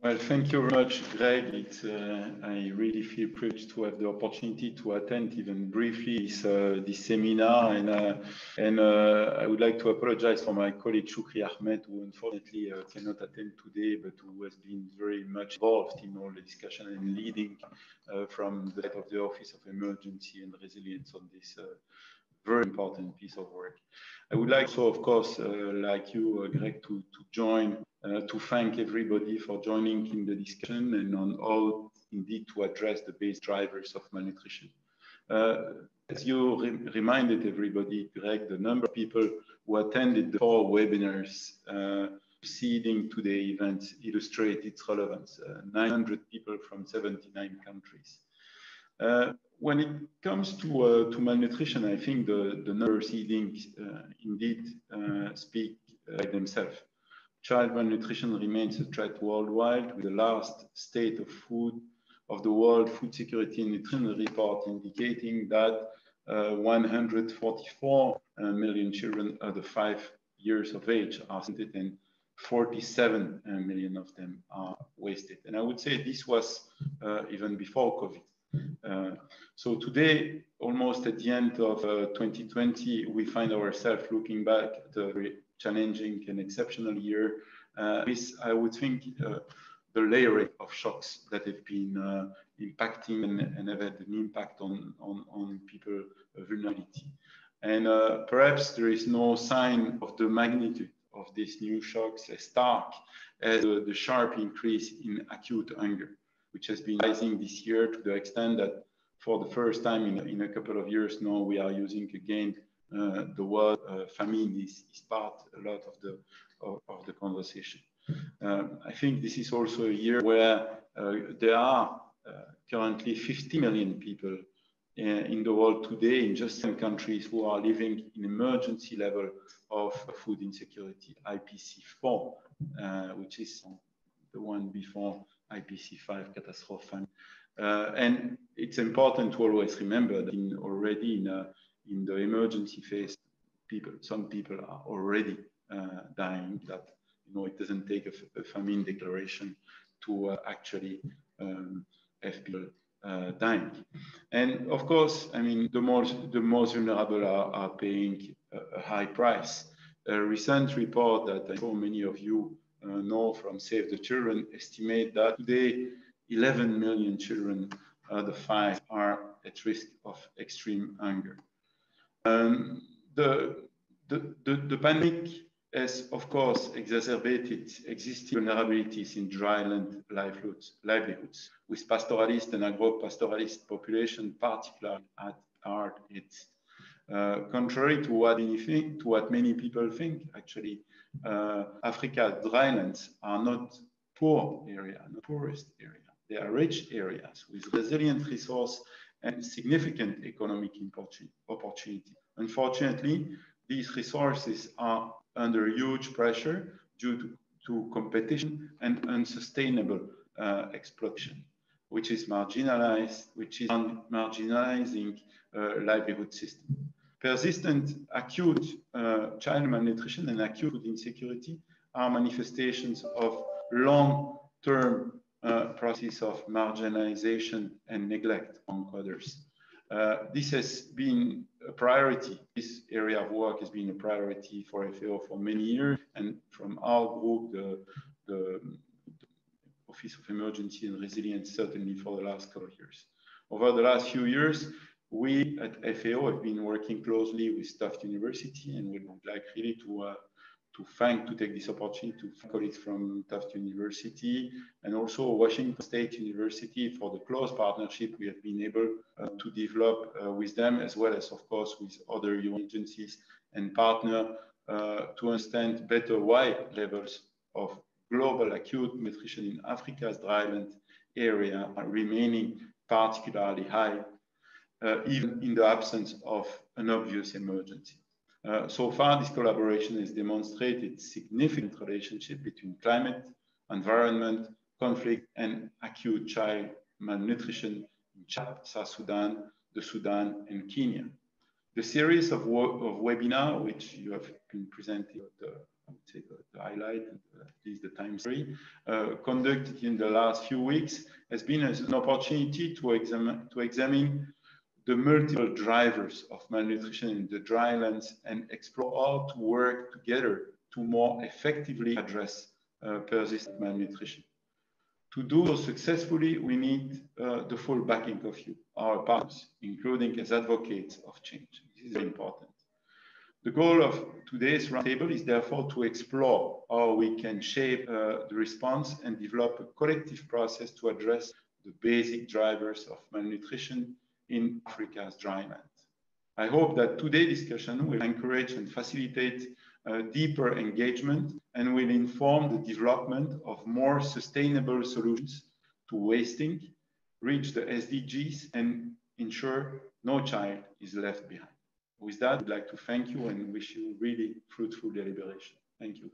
Well, thank you very much, Greg. I really feel privileged to have the opportunity to attend even briefly this seminar. And I would like to apologize for my colleague Shukri Ahmed, who unfortunately cannot attend today, but who has been very much involved in all the discussion and leading from the head of the Office of Emergency and Resilience on this very important piece of work. I would like so, of course, like you, Greg, to join, to thank everybody for joining in the discussion and on how indeed to address the base drivers of malnutrition. As you reminded everybody, Greg, the number of people who attended the 4 webinars preceding today's event illustrate its relevance. 900 people from 79 countries. When it comes to malnutrition, I think the numbers indeed speak by themselves. Child malnutrition remains a threat worldwide, with the last state of food of the World Food Security and Nutrition report indicating that 144 million children under 5 years of age are wasted, and 47 million of them are wasted. And I would say this was even before COVID. So today, almost at the end of 2020, we find ourselves looking back at a very challenging and exceptional year. With, I would think, the layering of shocks that have been impacting and have had an impact on people's vulnerability. And perhaps there is no sign of the magnitude of these new shocks as stark as the sharp increase in acute hunger, which has been rising this year to the extent that for the first time in a couple of years now, we are using again the word famine is part a lot of the conversation. I think this is also a year where there are currently 50 million people in the world today in just 10 countries who are living in emergency level of food insecurity, IPC4, which is the one before IPC5, catastrophe. And it's important to always remember that already in the emergency phase, some people are already dying. That it doesn't take a famine declaration to actually have people dying. And of course, I mean, the most vulnerable are paying a high price. A recent report that I'm sure many of you know from Save the Children estimate that today 11 million children out of 5 are at risk of extreme hunger. The pandemic has, of course, exacerbated existing vulnerabilities in dryland livelihoods, with pastoralist and agro-pastoralist population particularly at heart hit. Contrary to what many people think, actually, Africa's drylands are not poor area, not poorest area. They are rich areas with resilient resource and significant economic opportunity. Unfortunately, these resources are under huge pressure due to competition and unsustainable exploitation, which is marginalizing livelihood system. Persistent acute child malnutrition and acute food insecurity are manifestations of long-term process of marginalization and neglect, among others. This has been a priority. This area of work has been a priority for FAO for many years, and from our group, the Office of Emergency and Resilience, certainly for the last couple of years. Over the last few years, we at FAO have been working closely with Tufts University, and we would like really to take this opportunity to thank colleagues from Tufts University and also Washington State University for the close partnership we have been able to develop with them, as well as, of course, with other UN agencies and partners to understand better why levels of global acute nutrition in Africa's dryland area are remaining particularly high, even in the absence of an obvious emergency. So far, this collaboration has demonstrated significant relationship between climate, environment, conflict, and acute child malnutrition in Chad, South Sudan, the Sudan, and Kenya. The series of webinars, which you have been presenting would say the highlight, at least the time three, conducted in the last few weeks, has been an opportunity to examine the multiple drivers of malnutrition in the drylands and explore how to work together to more effectively address persistent malnutrition. To do so successfully, we need the full backing of you, our partners, including as advocates of change. This is very important. The goal of today's roundtable is therefore to explore how we can shape the response and develop a collective process to address the basic drivers of malnutrition in Africa's dryland. I hope that today's discussion will encourage and facilitate deeper engagement and will inform the development of more sustainable solutions to wasting, reach the SDGs, and ensure no child is left behind. With that, I'd like to thank you and wish you really fruitful deliberation. Thank you.